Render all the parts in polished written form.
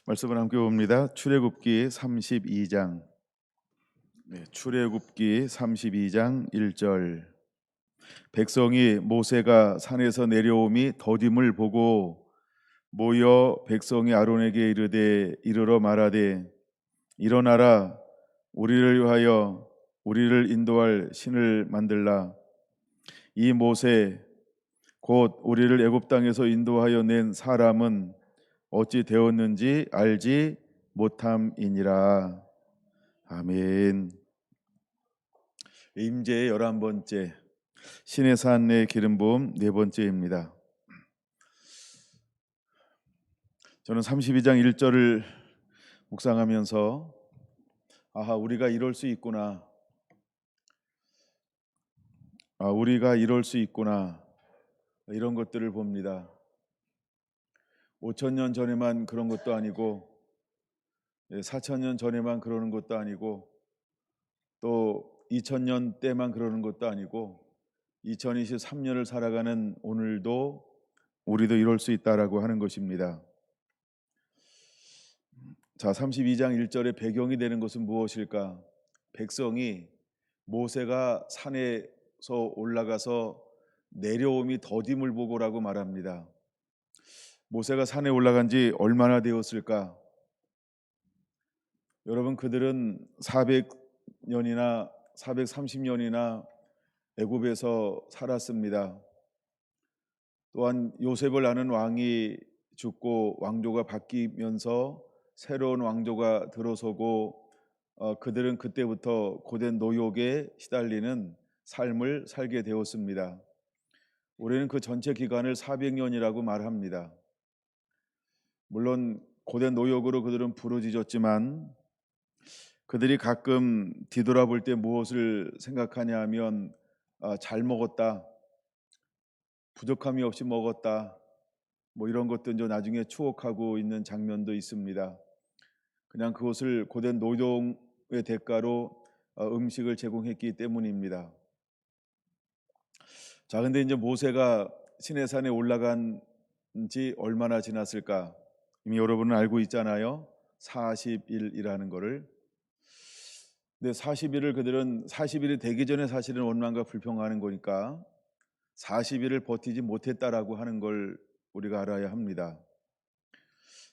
말씀을 함께 봅니다. 출애굽기 32장. 출애굽기 32장 1절. 백성이 모세가 산에서 내려옴이 더딤을 보고 모여 백성이 아론에게 이르러 말하되 일어나라 우리를 위하여 우리를 인도할 신을 만들라. 이 모세 곧 우리를 애굽 땅에서 인도하여 낸 사람은 어찌 되었는지 알지 못함이니라. 아멘. 임재의 11번째, 신의 산의 기름 부음 4번째입니다. 저는 32장 1절을 묵상하면서 우리가 이럴 수 있구나. 우리가 이럴 수 있구나. 이런 것들을 봅니다. 5,000년 전에만 그런 것도 아니고 4,000년 전에만 그러는 것도 아니고 또 2000년 때만 그러는 것도 아니고 2023년을 살아가는 오늘도 우리도 이럴 수 있다라고 하는 것입니다. 자, 32장 1절의 배경이 되는 것은 무엇일까? 백성이 모세가 산에서 올라가서 내려옴이 더딤을 보고라고 말합니다. 모세가 산에 올라간 지 얼마나 되었을까? 여러분, 그들은 400년이나 430년이나 애굽에서 살았습니다. 또한 요셉을 아는 왕이 죽고 왕조가 바뀌면서 새로운 왕조가 들어서고 그들은 그때부터 고된 노역에 시달리는 삶을 살게 되었습니다. 우리는 그 전체 기간을 400년이라고 말합니다. 물론 고된 노역으로 그들은 부르짖었지만 그들이 가끔 뒤돌아볼 때 무엇을 생각하냐 하면 잘 먹었다, 부족함이 없이 먹었다, 이런 것도 이제 나중에 추억하고 있는 장면도 있습니다. 그냥 그것을 고된 노동의 대가로 음식을 제공했기 때문입니다. 자, 근데 이제 모세가 시내산에 올라간 지 얼마나 지났을까? 이미 여러분은 알고 있잖아요. 40일이라는 거를. 근데 40일을 그들은 40일이 되기 전에 사실은 원망과 불평하는 거니까 40일을 버티지 못했다라고 하는 걸 우리가 알아야 합니다.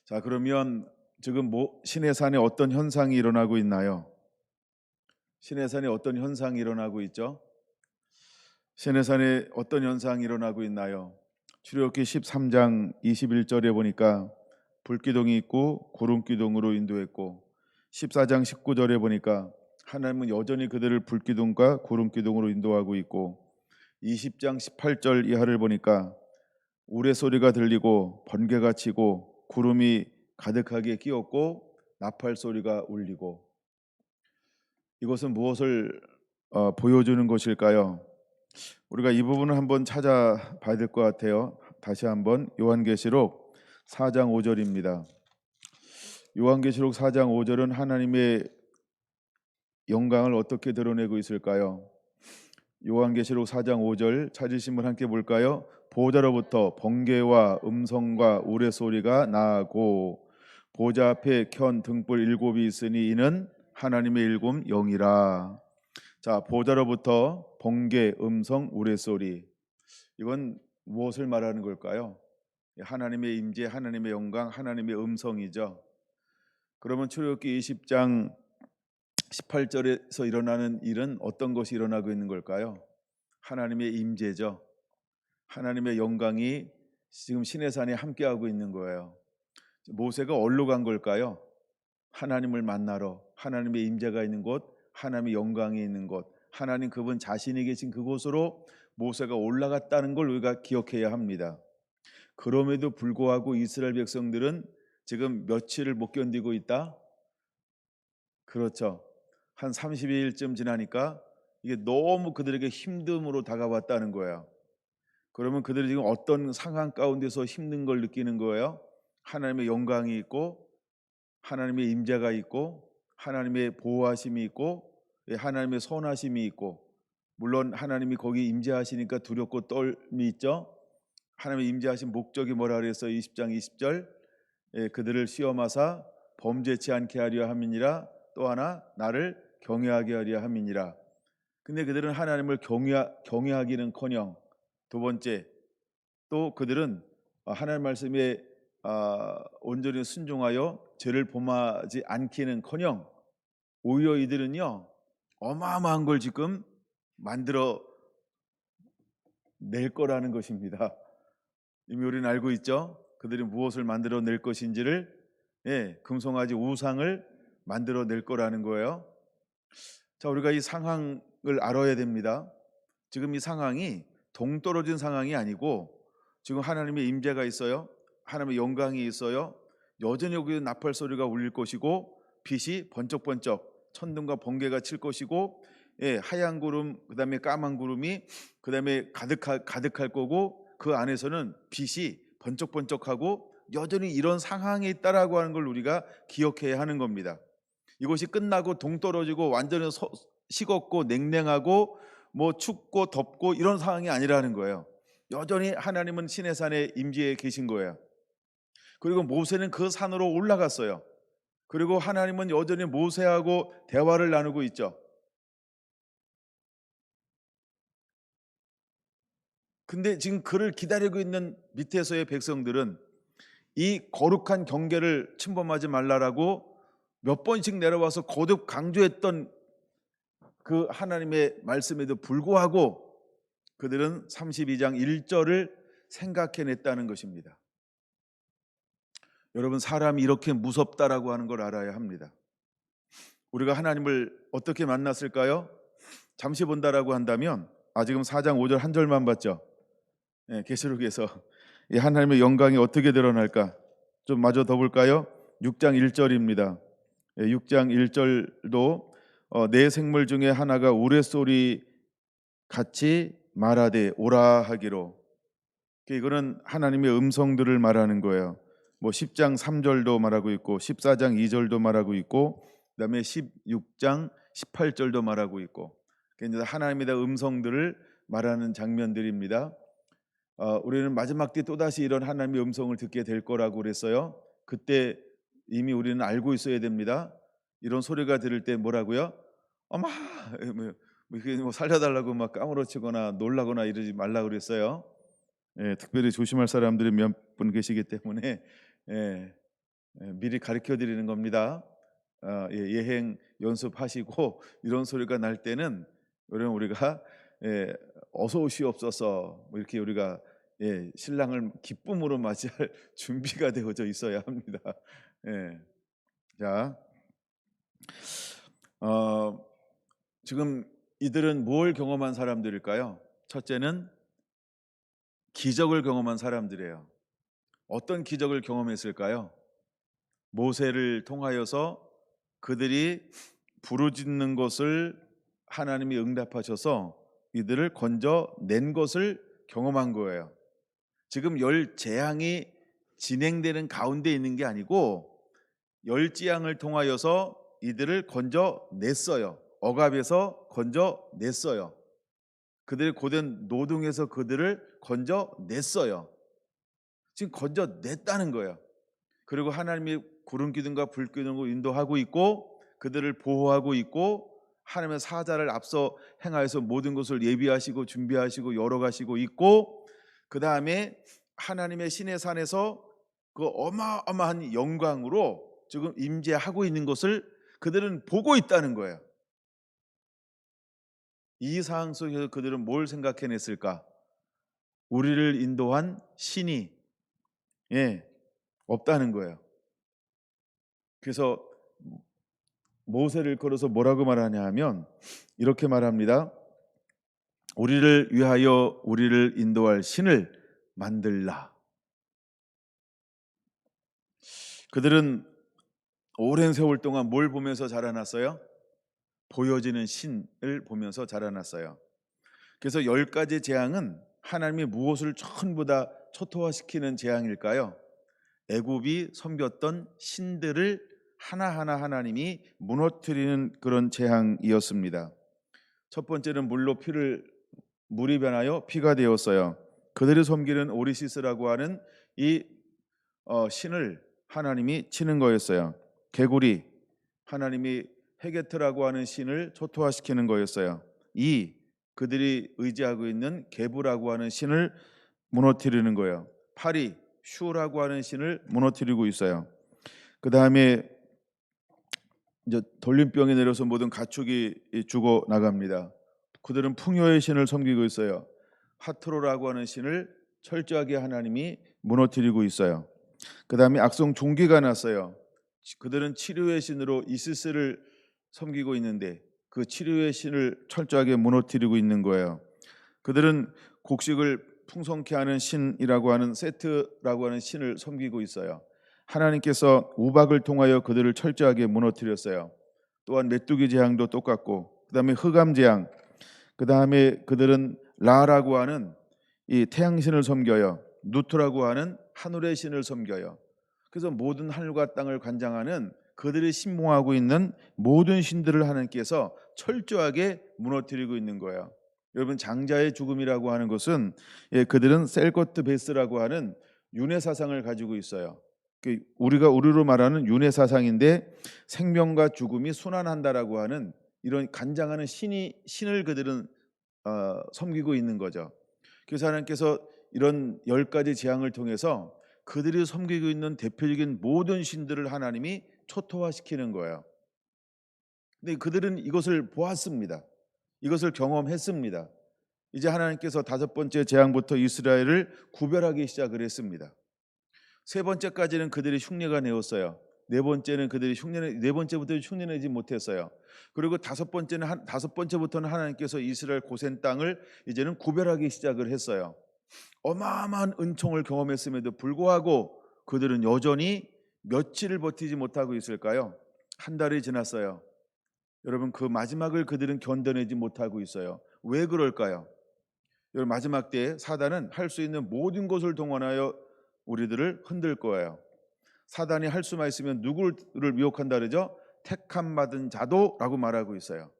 자, 그러면 지금 시내산에 어떤 현상이 일어나고 있나요? 시내산에 어떤 현상이 일어나고 있죠? 시내산에 어떤 현상이 일어나고 있나요? 출애굽기 13장 21절에 보니까 불기둥이 있고 구름기둥으로 인도했고 14장 19절에 보니까 하나님은 여전히 그들을 불기둥과 구름기둥으로 인도하고 있고 20장 18절 이하를 보니까 우레소리가 들리고 번개가 치고 구름이 가득하게 끼었고 나팔 소리가 울리고 이것은 무엇을 보여주는 것일까요? 우리가 이 부분을 한번 찾아봐야 될 것 같아요. 다시 한번 요한계시록 4장 5절입니다. 요한계시록 4장 5절은 하나님의 영광을 어떻게 드러내고 있을까요? 요한계시록 4장 5절 찾으신 분 함께 볼까요? 보좌로부터 번개와 음성과 우레소리가 나고 보좌 앞에 켠 등불 7이 있으니 이는 하나님의 7 영이라. 자, 보좌로부터 번개, 음성, 우레소리. 이건 무엇을 말하는 걸까요? 하나님의 임재, 하나님의 영광, 하나님의 음성이죠. 그러면 출애굽기 20장 18절에서 일어나는 일은 어떤 것이 일어나고 있는 걸까요? 하나님의 임재죠. 하나님의 영광이 지금 시내산에 함께하고 있는 거예요. 모세가 어디로 간 걸까요? 하나님을 만나러, 하나님의 임재가 있는 곳, 하나님의 영광이 있는 곳, 하나님 그분 자신이 계신 그곳으로 모세가 올라갔다는 걸 우리가 기억해야 합니다. 그럼에도 불구하고 이스라엘 백성들은 지금 며칠을 못 견디고 있다? 그렇죠. 한 30일쯤 지나니까 이게 너무 그들에게 힘듦으로 다가왔다는 거예요. 그러면 그들이 지금 어떤 상황 가운데서 힘든 걸 느끼는 거예요? 하나님의 영광이 있고 하나님의 임재가 있고 하나님의 보호하심이 있고 하나님의 선하심이 있고, 물론 하나님이 거기 임재하시니까 두렵고 떨미 있죠. 하나님의 임재하신 목적이 뭐라 그랬어요? 20장 20절 그들을 시험하사 범죄치 않게 하려 함이니라. 또 하나 나를 경외하게 하려 함이니라. 근데 그들은 하나님을 경외하기는커녕 두 번째 또 그들은 하나님 말씀에 온전히 순종하여 죄를 범하지 않기는커녕 오히려 이들은요 어마어마한 걸 지금 만들어 낼 거라는 것입니다. 이미 우리는 알고 있죠. 그들이 무엇을 만들어 낼 것인지를, 금송아지 우상을 만들어 낼 거라는 거예요. 자, 우리가 이 상황을 알아야 됩니다. 지금 이 상황이 동떨어진 상황이 아니고 지금 하나님의 임재가 있어요. 하나님의 영광이 있어요. 여전히 여기 나팔 소리가 울릴 것이고 빛이 번쩍번쩍 천둥과 번개가 칠 것이고, 하얀 구름 그다음에 까만 구름이 그다음에 가득할 거고 그 안에서는 빛이 번쩍번쩍하고 여전히 이런 상황에 있다라고 하는 걸 우리가 기억해야 하는 겁니다. 이것이 끝나고 동떨어지고 완전히 식었고 냉랭하고 뭐 춥고 덥고 이런 상황이 아니라는 거예요. 여전히 하나님은 시내 산에 임재해 계신 거예요. 그리고 모세는 그 산으로 올라갔어요. 그리고 하나님은 여전히 모세하고 대화를 나누고 있죠. 근데 지금 그를 기다리고 있는 밑에서의 백성들은 이 거룩한 경계를 침범하지 말라라고 몇 번씩 내려와서 거듭 강조했던 그 하나님의 말씀에도 불구하고 그들은 32장 1절을 생각해냈다는 것입니다. 여러분, 사람이 이렇게 무섭다라고 하는 걸 알아야 합니다. 우리가 하나님을 어떻게 만났을까요? 잠시 본다라고 한다면 지금 4장 5절 한 절만 봤죠. 계시록에서 이 하나님의 영광이 어떻게 드러날까? 좀 마저 더 볼까요? 6장 1절입니다. 6장 1절도 내 생물 중에 하나가 우레소리 같이 말하되 오라 하기로. 이거는 하나님의 음성들을 말하는 거예요. 뭐 10장 3절도 말하고 있고 14장 2절도 말하고 있고 그다음에 16장 18절도 말하고 있고, 그러니까 하나님의 음성들을 말하는 장면들입니다. 우리는 마지막 때 또다시 이런 하나님의 음성을 듣게 될 거라고 그랬어요. 그때 이미 우리는 알고 있어야 됩니다. 이런 소리가 들을 때 뭐라고요? 어마 뭐 살려달라고 막 까무러치거나 놀라거나 이러지 말라고 그랬어요. 특별히 조심할 사람들이 몇 분 계시기 때문에 미리 가르쳐 드리는 겁니다. 예행 연습하시고 이런 소리가 날 때는 여러분 우리가 어서 오시옵소서 뭐 이렇게 우리가 신랑을 기쁨으로 맞이할 준비가 되어져 있어야 합니다. 자, 지금 이들은 뭘 경험한 사람들일까요? 첫째는 기적을 경험한 사람들이에요. 어떤 기적을 경험했을까요? 모세를 통하여서 그들이 부르짖는 것을 하나님이 응답하셔서 이들을 건져낸 것을 경험한 거예요. 지금 열 재앙이 진행되는 가운데 있는 게 아니고 열 재앙을 통하여서 이들을 건져냈어요. 억압에서 건져냈어요. 그들의 고된 노동에서 그들을 건져냈어요. 지금 건져냈다는 거예요. 그리고 하나님이 구름 기둥과 불 기둥으로 인도하고 있고 그들을 보호하고 있고 하나님의 사자를 앞서 행하여서 모든 것을 예비하시고 준비하시고 열어가시고 있고, 그 다음에 하나님의 신의 산에서 그 어마어마한 영광으로 지금 임재하고 있는 것을 그들은 보고 있다는 거예요. 이 상황 속에서 그들은 뭘 생각해냈을까? 우리를 인도한 신이 없다는 거예요. 그래서 모세를 걸어서 뭐라고 말하냐 하면 이렇게 말합니다. 우리를 위하여 우리를 인도할 신을 만들라. 그들은 오랜 세월 동안 뭘 보면서 자라났어요? 보여지는 신을 보면서 자라났어요. 그래서 10가지 재앙은 하나님이 무엇을 전부 다 초토화시키는 재앙일까요? 애굽이 섬겼던 신들을 하나하나 하나님이 무너뜨리는 그런 재앙이었습니다. 첫 번째는 물이 변하여 피가 되었어요. 그들이 섬기는 오리시스라고 하는 이 신을 하나님이 치는 거였어요. 개구리, 하나님이 헤게트라고 하는 신을 초토화시키는 거였어요. 이, 그들이 의지하고 있는 게부라고 하는 신을 무너뜨리는 거예요. 파리, 슈라고 하는 신을 무너뜨리고 있어요. 그 다음에 이제 돌림병이 내려서 모든 가축이 죽어 나갑니다. 그들은 풍요의 신을 섬기고 있어요. 하트로라고 하는 신을 철저하게 하나님이 무너뜨리고 있어요. 그 다음에 악성 종기가 났어요. 그들은 치료의 신으로 이시스를 섬기고 있는데 그 치료의 신을 철저하게 무너뜨리고 있는 거예요. 그들은 곡식을 풍성케 하는 신이라고 하는 세트라고 하는 신을 섬기고 있어요. 하나님께서 우박을 통하여 그들을 철저하게 무너뜨렸어요. 또한 메뚜기 재앙도 똑같고, 그 다음에 흑암 재앙, 그 다음에 그들은 라라고 하는 이 태양신을 섬겨요. 누트라고 하는 하늘의 신을 섬겨요. 그래서 모든 하늘과 땅을 관장하는 그들이 신봉하고 있는 모든 신들을 하나님께서 철저하게 무너뜨리고 있는 거예요. 여러분, 장자의 죽음이라고 하는 것은 그들은 셀거트 베스라고 하는 윤회 사상을 가지고 있어요. 우리가 우리로 말하는 윤회 사상인데 생명과 죽음이 순환한다라고 하는 이런 간장하는 신을 그들은 섬기고 있는 거죠. 그래서 하나님께서 이런 10가지 재앙을 통해서 그들이 섬기고 있는 대표적인 모든 신들을 하나님이 초토화시키는 거예요. 근데 그들은 이것을 보았습니다. 이것을 경험했습니다. 이제 하나님께서 5번째 재앙부터 이스라엘을 구별하기 시작을 했습니다. 3번째까지는 그들이 흉내가 내었어요. 4번째는 그들이 네 번째부터 흉내내지 못했어요. 그리고 5번째부터는 하나님께서 이스라엘 고센 땅을 이제는 구별하기 시작을 했어요. 어마어마한 은총을 경험했음에도 불구하고 그들은 여전히 며칠을 버티지 못하고 있을까요? 한 달이 지났어요. 여러분, 그 마지막을 그들은 견뎌내지 못하고 있어요. 왜 그럴까요? 여러분, 마지막 때에 사단은 할 수 있는 모든 것을 동원하여 우리들을 흔들 거예요. 사단이 할 수만 있으면 누구를 미혹한다 그러죠? 택함 받은 자도라고 말하고 있어요.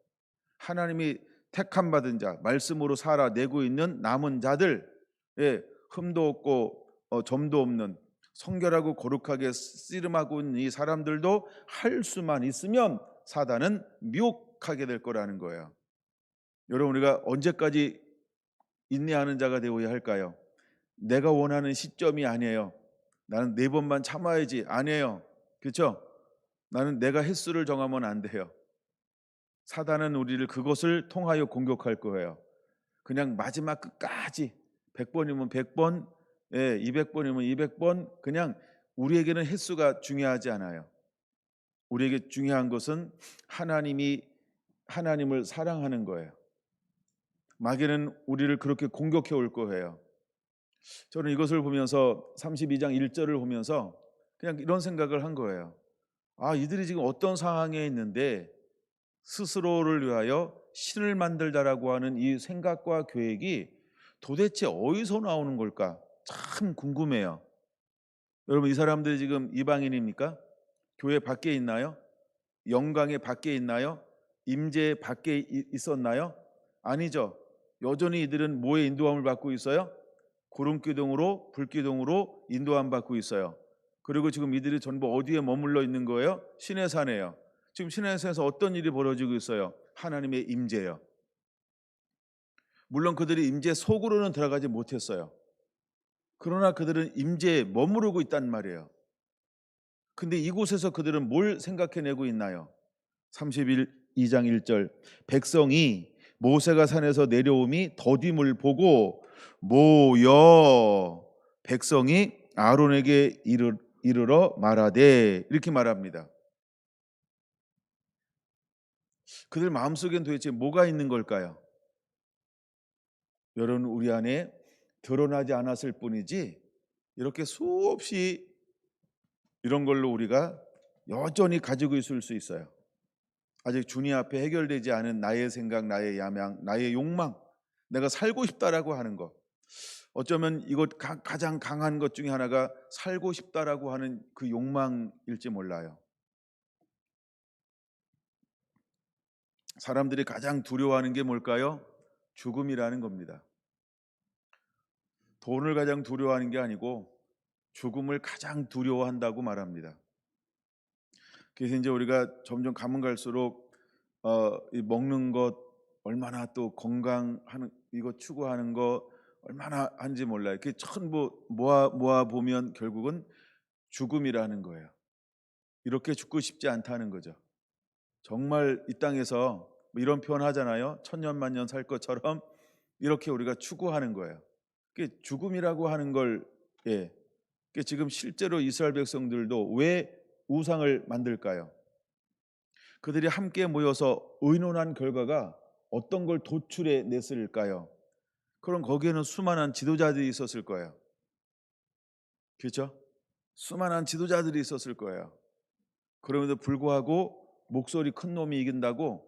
하나님이 택함 받은 자, 말씀으로 살아내고 있는 남은 자들, 흠도 없고 점도 없는 성결하고 거룩하게 씨름하고 있는 이 사람들도 할 수만 있으면 사단은 미혹하게 될 거라는 거예요. 여러분, 우리가 언제까지 인내하는 자가 되어야 할까요? 내가 원하는 시점이 아니에요. 나는 4번만 참아야지. 아니에요. 그렇죠? 나는 내가 횟수를 정하면 안 돼요. 사단은 우리를 그것을 통하여 공격할 거예요. 그냥 마지막 끝까지 100번이면 100번, 200번이면 200번, 그냥 우리에게는 횟수가 중요하지 않아요. 우리에게 중요한 것은 하나님을 사랑하는 거예요. 마귀는 우리를 그렇게 공격해 올 거예요. 저는 이것을 보면서 32장 1절을 보면서 그냥 이런 생각을 한 거예요. 이들이 지금 어떤 상황에 있는데 스스로를 위하여 신을 만들다라고 하는 이 생각과 계획이 도대체 어디서 나오는 걸까? 참 궁금해요. 여러분, 이 사람들이 지금 이방인입니까? 교회 밖에 있나요? 영광의 밖에 있나요? 임재 밖에 있었나요? 아니죠. 여전히 이들은 뭐의 인도함을 받고 있어요? 구름기둥으로, 불기둥으로 인도함 받고 있어요. 그리고 지금 이들이 전부 어디에 머물러 있는 거예요? 시내산이에요. 지금 시내산에서 어떤 일이 벌어지고 있어요? 하나님의 임재예요. 물론 그들이 임재 속으로는 들어가지 못했어요. 그러나 그들은 임재에 머무르고 있단 말이에요. 근데 이곳에서 그들은 뭘 생각해내고 있나요? 32장 1절, 백성이 모세가 산에서 내려옴이 더딤을 보고 모여 백성이 아론에게 이르러 말하되, 이렇게 말합니다. 그들 마음속엔 도대체 뭐가 있는 걸까요? 여러분, 우리 안에 드러나지 않았을 뿐이지 이렇게 수없이 이런 걸로 우리가 여전히 가지고 있을 수 있어요. 아직 주님 앞에 해결되지 않은 나의 생각, 나의 야망, 나의 욕망, 내가 살고 싶다라고 하는 것. 어쩌면 이것 가장 강한 것 중에 하나가 살고 싶다라고 하는 그 욕망일지 몰라요. 사람들이 가장 두려워하는 게 뭘까요? 죽음이라는 겁니다. 돈을 가장 두려워하는 게 아니고 죽음을 가장 두려워한다고 말합니다. 그래서 이제 우리가 점점 가면 갈수록 이 먹는 것 얼마나 또 건강하는 이거 추구하는 거 얼마나 한지 몰라요. 그 전부 모아 보면 결국은 죽음이라는 거예요. 이렇게 죽고 싶지 않다는 거죠. 정말 이 땅에서 뭐 이런 표현 하잖아요. 천년만년 살 것처럼 이렇게 우리가 추구하는 거예요. 그 죽음이라고 하는 걸 지금 실제로 이스라엘 백성들도 왜 우상을 만들까요? 그들이 함께 모여서 의논한 결과가 어떤 걸 도출해 냈을까요? 그럼 거기에는 수많은 지도자들이 있었을 거예요. 그렇죠? 수많은 지도자들이 있었을 거예요. 그럼에도 불구하고 목소리 큰 놈이 이긴다고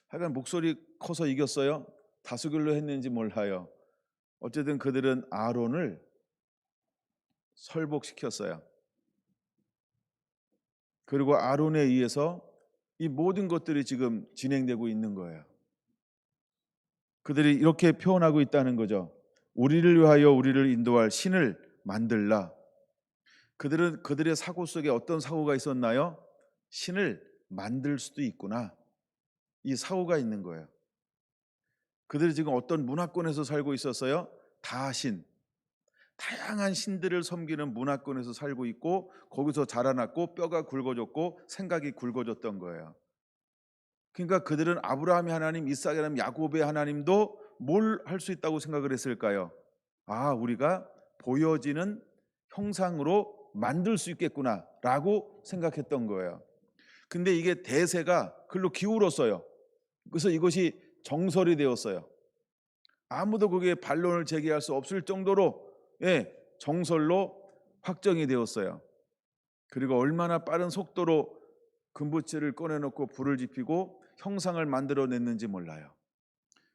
하여간 목소리 커서 이겼어요. 다수결로 했는지 몰라요. 어쨌든 그들은 아론을 설복시켰어요. 그리고 아론에 의해서 이 모든 것들이 지금 진행되고 있는 거예요. 그들이 이렇게 표현하고 있다는 거죠. 우리를 위하여 우리를 인도할 신을 만들라. 그들은 그들의 사고 속에 어떤 사고가 있었나요? 신을 만들 수도 있구나. 이 사고가 있는 거예요. 그들이 지금 어떤 문화권에서 살고 있었어요? 다신, 다양한 신들을 섬기는 문화권에서 살고 있고 거기서 자라났고 뼈가 굵어졌고 생각이 굵어졌던 거예요. 그러니까 그들은 아브라함의 하나님, 이삭의 하나님, 야곱의 하나님도 뭘 할 수 있다고 생각을 했을까요? 아, 우리가 보여지는 형상으로 만들 수 있겠구나라고 생각했던 거예요. 근데 이게 대세가 글로 기울었어요. 그래서 이것이 정설이 되었어요. 아무도 그게 반론을 제기할 수 없을 정도로 정설로 확정이 되었어요. 그리고 얼마나 빠른 속도로 금부치를 꺼내놓고 불을 지피고 형상을 만들어냈는지 몰라요.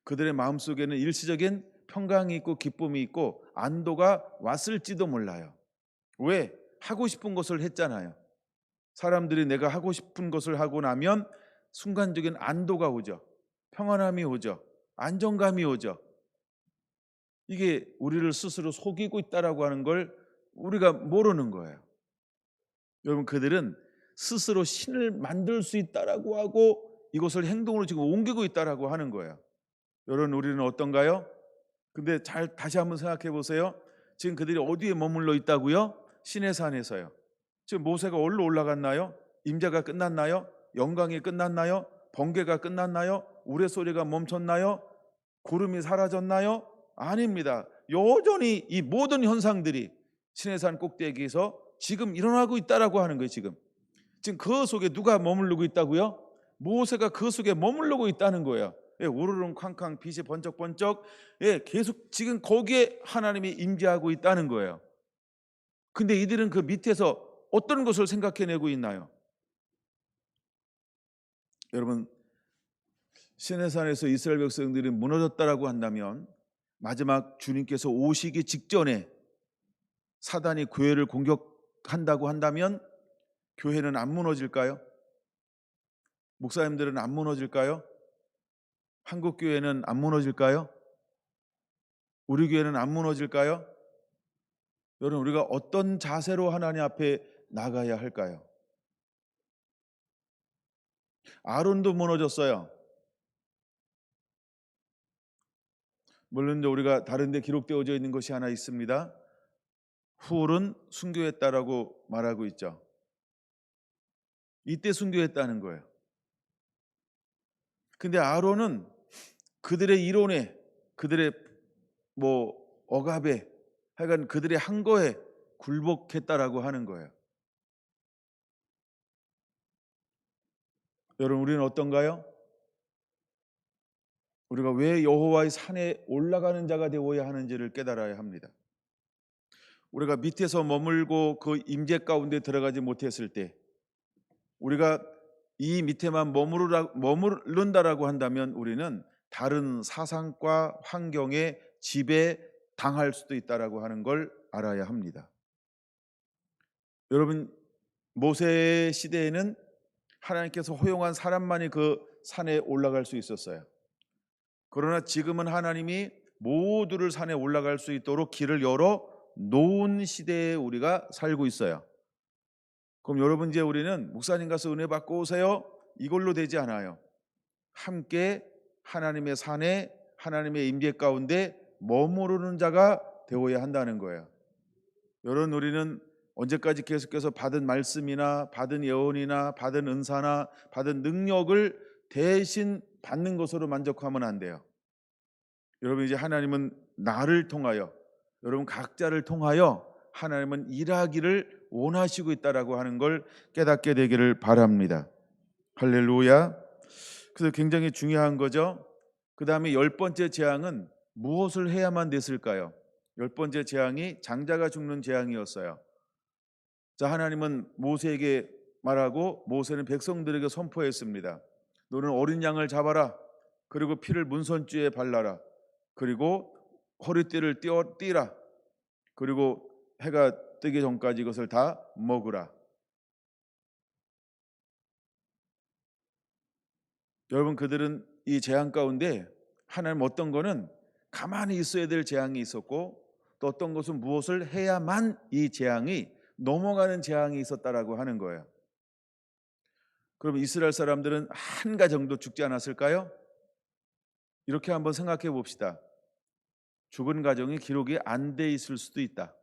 그들의 마음속에는 일시적인 평강이 있고 기쁨이 있고 안도가 왔을지도 몰라요. 왜? 하고 싶은 것을 했잖아요. 사람들이 내가 하고 싶은 것을 하고 나면 순간적인 안도가 오죠. 평안함이 오죠. 안정감이 오죠. 이게 우리를 스스로 속이고 있다라고 하는 걸 우리가 모르는 거예요. 여러분, 그들은 스스로 신을 만들 수 있다라고 하고 이것을 행동으로 지금 옮기고 있다라고 하는 거예요. 여러분, 우리는 어떤가요? 근데 다시 한번 생각해 보세요. 지금 그들이 어디에 머물러 있다고요? 시내 산에서요. 지금 모세가 어디로 올라갔나요? 임재가 끝났나요? 영광이 끝났나요? 번개가 끝났나요? 우레소리가 멈췄나요? 구름이 사라졌나요? 아닙니다. 여전히 이 모든 현상들이 시내산 꼭대기에서 지금 일어나고 있다라고 하는 거예요. 지금 그 속에 누가 머무르고 있다고요? 모세가 그 속에 머무르고 있다는 거예요. 우르릉쾅쾅 빛이 번쩍번쩍 계속 지금 거기에 하나님이 임재하고 있다는 거예요. 근데 이들은 그 밑에서 어떤 것을 생각해내고 있나요? 여러분, 시내산에서 이스라엘 백성들이 무너졌다라고 한다면 마지막 주님께서 오시기 직전에 사단이 교회를 공격한다고 한다면 교회는 안 무너질까요? 목사님들은 안 무너질까요? 한국 교회는 안 무너질까요? 우리 교회는 안 무너질까요? 여러분, 우리가 어떤 자세로 하나님 앞에 나가야 할까요? 아론도 무너졌어요. 물론 우리가 다른 데 기록되어져 있는 것이 하나 있습니다. 훌은 순교했다라고 말하고 있죠. 이때 순교했다는 거예요. 근데 아론은 그들의 이론에, 그들의 억압에, 하여간 그들의 한 거에 굴복했다라고 하는 거예요. 여러분, 우리는 어떤가요? 우리가 왜 여호와의 산에 올라가는 자가 되어야 하는지를 깨달아야 합니다. 우리가 밑에서 머물고 그 임재 가운데 들어가지 못했을 때, 우리가 이 밑에만 머무른다라고 한다면 우리는 다른 사상과 환경에 지배 당할 수도 있다라고 하는 걸 알아야 합니다. 여러분, 모세 시대에는 하나님께서 허용한 사람만이 그 산에 올라갈 수 있었어요. 그러나 지금은 하나님이 모두를 산에 올라갈 수 있도록 길을 열어 놓은 시대에 우리가 살고 있어요. 그럼 여러분, 이제 우리는 목사님 가서 은혜 받고 오세요, 이걸로 되지 않아요. 함께 하나님의 산에, 하나님의 임재 가운데 머무르는 자가 되어야 한다는 거예요. 여러분, 우리는 언제까지 계속해서 받은 말씀이나 받은 예언이나 받은 은사나 받은 능력을 대신 받는 것으로 만족하면 안 돼요. 여러분, 이제 하나님은 나를 통하여, 여러분 각자를 통하여 하나님은 일하기를 원하시고 있다라고 하는 걸 깨닫게 되기를 바랍니다. 할렐루야. 그래서 굉장히 중요한 거죠. 그 다음에 10번째 재앙은 무엇을 해야만 됐을까요? 10번째 재앙이 장자가 죽는 재앙이었어요. 자, 하나님은 모세에게 말하고 모세는 백성들에게 선포했습니다. 너는 어린 양을 잡아라. 그리고 피를 문선주에 발라라. 그리고 허리띠를 띠라. 그리고 해가 뜨기 전까지 이것을 다 먹으라. 여러분, 그들은 이 재앙 가운데 하나님 어떤 거는 가만히 있어야 될 재앙이 있었고, 또 어떤 것은 무엇을 해야만 이 재앙이 넘어가는 재앙이 있었다라고 하는 거예요. 그럼 이스라엘 사람들은 한 가지 정도 죽지 않았을까요? 이렇게 한번 생각해 봅시다. 죽은 가정이 기록이 안 돼 있을 수도 있다.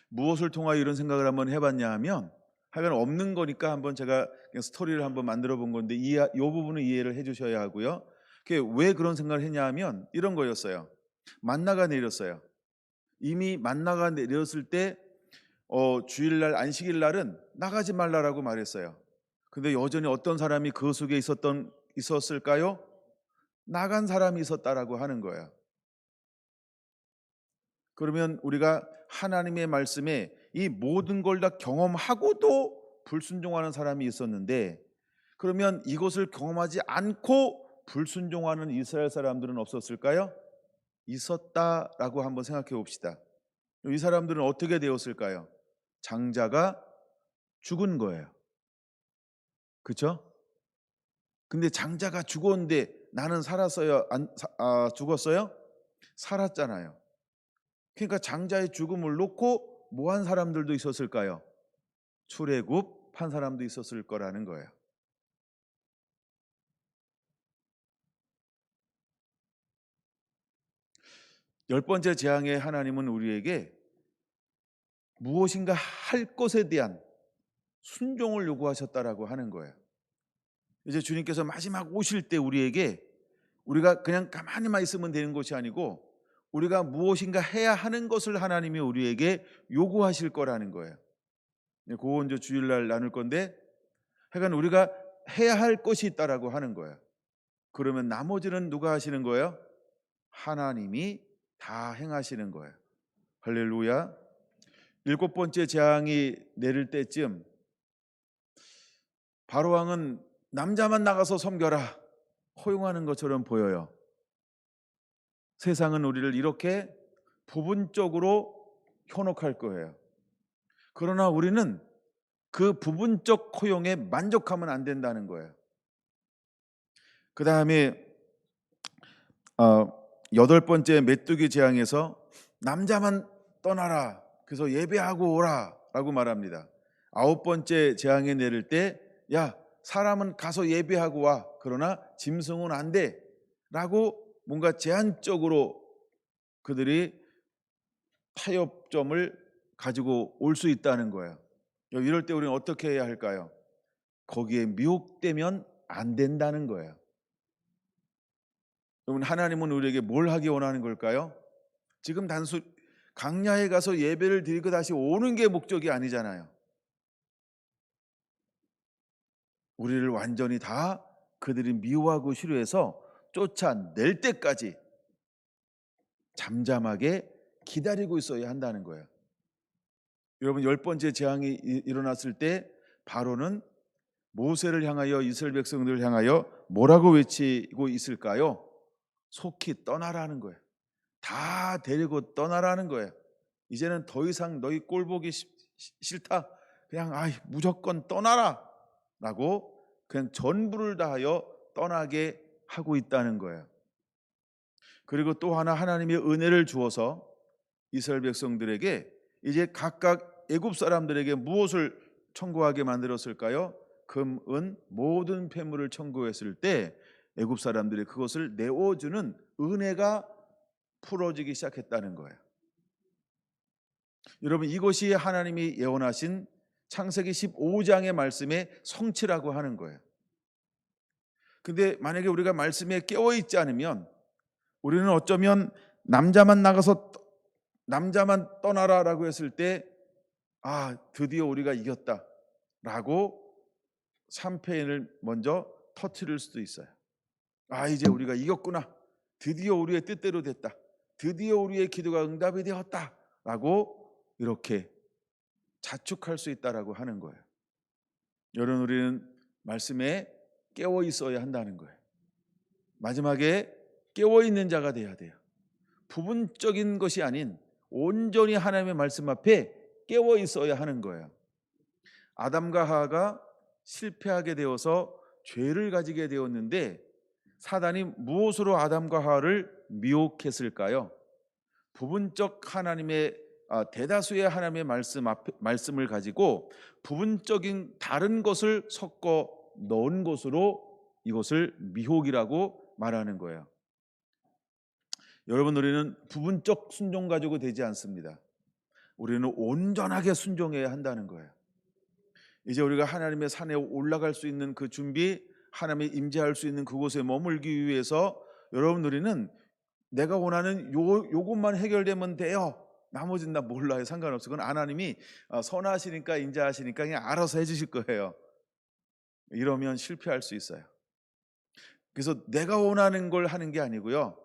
무엇을 통하여 이런 생각을 한번 해봤냐 하면, 하여간 없는 거니까 한번 제가 그냥 스토리를 한번 만들어 본 건데 이 부분은 이해를 해 주셔야 하고요. 왜 그런 생각을 했냐 하면 이런 거였어요. 만나가 내렸어요. 이미 만나가 내렸을 때 주일날 안식일 날은 나가지 말라라고 말했어요. 근데 여전히 어떤 사람이 그 속에 있었을까요? 나간 사람이 있었다라고 하는 거예요. 그러면 우리가 하나님의 말씀에 이 모든 걸 다 경험하고도 불순종하는 사람이 있었는데, 그러면 이것을 경험하지 않고 불순종하는 이스라엘 사람들은 없었을까요? 있었다라고 한번 생각해 봅시다. 이 사람들은 어떻게 되었을까요? 장자가 죽은 거예요. 그렇죠? 근데 장자가 죽었는데 나는 살았어요? 죽었어요? 살았잖아요. 그러니까 장자의 죽음을 놓고 뭐 한 사람들도 있었을까요? 출애굽한 사람도 있었을 거라는 거예요. 열 번째 재앙의 하나님은 우리에게 무엇인가 할 것에 대한 순종을 요구하셨다라고 하는 거예요. 이제 주님께서 마지막 오실 때 우리가 그냥 가만히만 있으면 되는 것이 아니고 우리가 무엇인가 해야 하는 것을 하나님이 우리에게 요구하실 거라는 거예요. 그거 이제 주일날 나눌 건데, 하여간 우리가 해야 할 것이 있다라고 하는 거예요. 그러면 나머지는 누가 하시는 거예요? 하나님이 다 행하시는 거예요. 할렐루야. 7번째 재앙이 내릴 때쯤 바로왕은 남자만 나가서 섬겨라 허용하는 것처럼 보여요. 세상은 우리를 이렇게 부분적으로 현혹할 거예요. 그러나 우리는 그 부분적 허용에 만족하면 안 된다는 거예요. 그 다음에 8번째 메뚜기 재앙에서 남자만 떠나라, 그래서 예배하고 오라 라고 말합니다. 9번째 재앙에 내릴 때 야, 사람은 가서 예배하고 와, 그러나 짐승은 안 돼 라고 뭔가 제한적으로 그들이 타협점을 가지고 올 수 있다는 거예요. 이럴 때 우리는 어떻게 해야 할까요? 거기에 미혹되면 안 된다는 거예요. 여러분, 하나님은 우리에게 뭘 하기 원하는 걸까요? 지금 강야에 가서 예배를 드리고 다시 오는 게 목적이 아니잖아요. 우리를 완전히 다 그들이 미워하고 싫어해서 쫓아낼 때까지 잠잠하게 기다리고 있어야 한다는 거예요. 여러분, 10번째 재앙이 일어났을 때 바로는 모세를 향하여 이스라엘 백성들을 향하여 뭐라고 외치고 있을까요? 속히 떠나라는 거예요. 다 데리고 떠나라는 거예요. 이제는 더 이상 너희 꼴 보기 싫다. 그냥 무조건 떠나라 라고 그냥 전부를 다하여 떠나게 하고 있다는 거예요. 그리고 또 하나, 하나님의 은혜를 주어서 이스라엘 백성들에게 이제 각각 애굽 사람들에게 무엇을 청구하게 만들었을까요? 금, 은, 모든 폐물을 청구했을 때 애굽 사람들이 그것을 내어주는 은혜가 풀어지기 시작했다는 거예요. 여러분, 이것이 하나님이 예언하신 창세기 15장의 말씀의 성취라고 하는 거예요. 근데 만약에 우리가 말씀에 깨어있지 않으면 우리는 어쩌면 남자만 떠나라라고 했을 때 드디어 우리가 이겼다라고 샴페인을 먼저 터뜨릴 수도 있어요. 이제 우리가 이겼구나. 드디어 우리의 뜻대로 됐다. 드디어 우리의 기도가 응답이 되었다라고 이렇게 자축할 수 있다라고 하는 거예요. 여러분, 우리는 말씀에 깨어 있어야 한다는 거예요. 마지막에 깨어 있는 자가 돼야 돼요. 부분적인 것이 아닌 온전히 하나님의 말씀 앞에 깨어 있어야 하는 거예요. 아담과 하와가 실패하게 되어서 죄를 가지게 되었는데 사단이 무엇으로 아담과 하와를 미혹했을까요? 부분적 하나님의 대다수의 하나님의 말씀을 가지고 부분적인 다른 것을 섞어 넣은 것으로 이것을 미혹이라고 말하는 거예요. 여러분, 우리는 부분적 순종 가지고 되지 않습니다. 우리는 온전하게 순종해야 한다는 거예요. 이제 우리가 하나님의 산에 올라갈 수 있는 그 준비, 하나님이 임재할 수 있는 그곳에 머물기 위해서 여러분, 우리는 내가 원하는 요것만 해결되면 돼요. 나머지는 나 몰라요. 상관없어. 그건 하나님이 선하시니까 임재하시니까 그냥 알아서 해주실 거예요. 이러면 실패할 수 있어요. 그래서 내가 원하는 걸 하는 게 아니고요,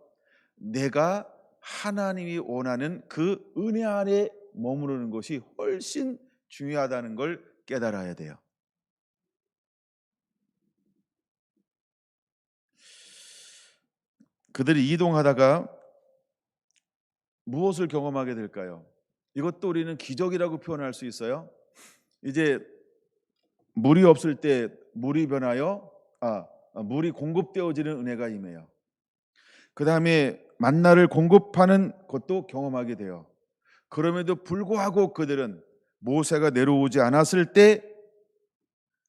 내가 하나님이 원하는 그 은혜 안에 머무르는 것이 훨씬 중요하다는 걸 깨달아야 돼요. 그들이 이동하다가 무엇을 경험하게 될까요? 이것도 우리는 기적이라고 표현할 수 있어요. 이제 물이 없을 때 물이 변하여 물이 공급되어지는 은혜가 임해요. 그 다음에 만나를 공급하는 것도 경험하게 돼요. 그럼에도 불구하고 그들은 모세가 내려오지 않았을 때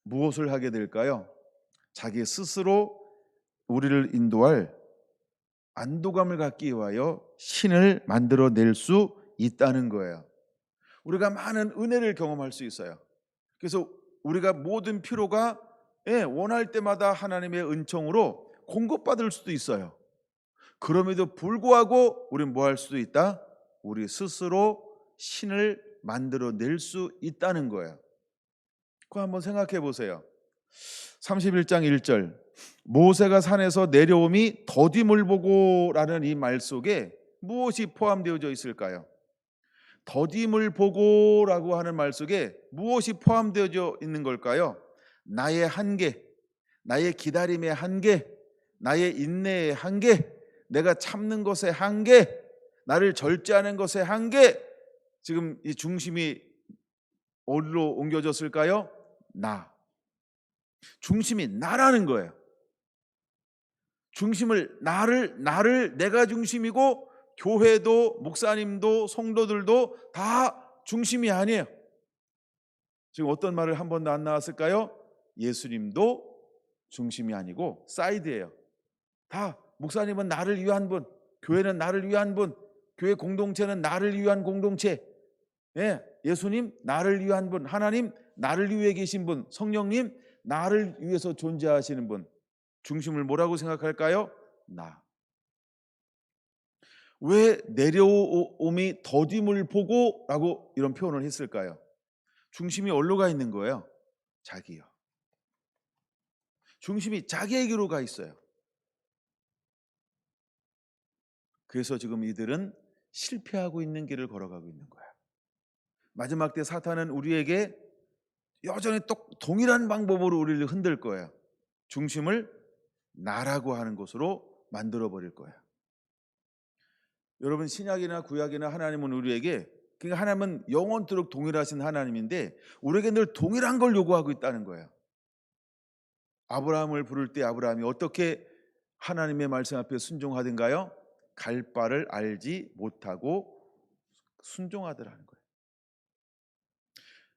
무엇을 하게 될까요? 자기 스스로 우리를 인도할 안도감을 갖기 위하여 신을 만들어낼 수 있다는 거예요. 우리가 많은 은혜를 경험할 수 있어요. 그래서 우리가 모든 필요가 원할 때마다 하나님의 은총으로 공급받을 수도 있어요. 그럼에도 불구하고 우리는 뭐 할 수도 있다? 우리 스스로 신을 만들어낼 수 있다는 거예요. 그거 한번 생각해 보세요. 31장 1절, 모세가 산에서 내려옴이 더딤을 보고라는 이 말 속에 무엇이 포함되어져 있을까요? 더딤을 보고라고 하는 말 속에 무엇이 포함되어져 있는 걸까요? 나의 한계, 나의 기다림의 한계, 나의 인내의 한계, 내가 참는 것의 한계, 나를 절제하는 것의 한계. 지금 이 중심이 어디로 옮겨졌을까요? 나. 중심이 나라는 거예요. 중심을 나를 내가 중심이고, 교회도 목사님도 성도들도 다 중심이 아니에요. 지금 어떤 말을 한 번도 안 나왔을까요? 예수님도 중심이 아니고 사이드예요. 다 목사님은 나를 위한 분, 교회는 나를 위한 분, 교회 공동체는 나를 위한 공동체, 예수님 나를 위한 분, 하나님 나를 위해 계신 분, 성령님 나를 위해서 존재하시는 분. 중심을 뭐라고 생각할까요? 나. 왜 내려옴이 더딤을 보고 라고 이런 표현을 했을까요? 중심이 어디로 가 있는 거예요? 자기요. 중심이 자기에게로 가 있어요. 그래서 지금 이들은 실패하고 있는 길을 걸어가고 있는 거야. 마지막 때 사탄은 우리에게 여전히 동일한 방법으로 우리를 흔들 거예요. 중심을 나라고 하는 것으로 만들어 버릴 거예요. 여러분, 신약이나 구약이나 하나님은 우리에게, 그러니까 하나님은 영원토록 동일하신 하나님인데 우리에게 늘 동일한 걸 요구하고 있다는 거예요. 아브라함을 부를 때 아브라함이 어떻게 하나님의 말씀 앞에 순종하든가요? 갈 바를 알지 못하고 순종하더라는 거예요.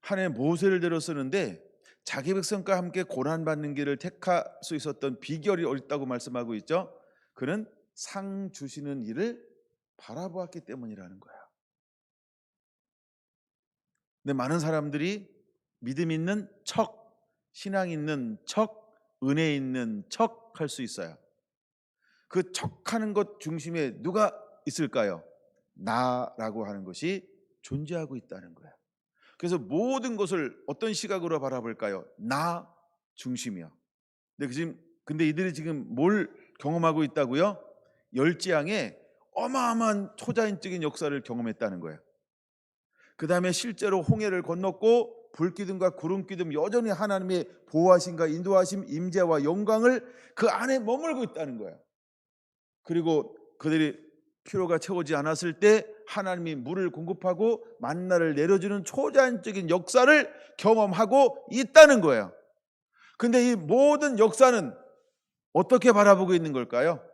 하나님 모세를 들어 쓰는데 자기 백성과 함께 고난받는 길을 택할 수 있었던 비결이 어딨다고 말씀하고 있죠. 그는 상 주시는 일을 바라보았기 때문이라는 거야. 근데 많은 사람들이 믿음 있는 척, 신앙 있는 척, 은혜 있는 척 할 수 있어요. 그 척하는 것 중심에 누가 있을까요? 나라고 하는 것이 존재하고 있다는 거예요. 그래서 모든 것을 어떤 시각으로 바라볼까요? 나 중심이요. 근데 이들이 지금 뭘 경험하고 있다고요? 열지양에 어마어마한 초자연적인 역사를 경험했다는 거예요. 그 다음에 실제로 홍해를 건넜고 불기둥과 구름기둥 여전히 하나님의 보호하심과 인도하심, 임재와 영광을 그 안에 머물고 있다는 거예요. 그리고 그들이 필요가 채워지지 않았을 때 하나님이 물을 공급하고 만나를 내려주는 초자연적인 역사를 경험하고 있다는 거예요. 근데 이 모든 역사는 어떻게 바라보고 있는 걸까요?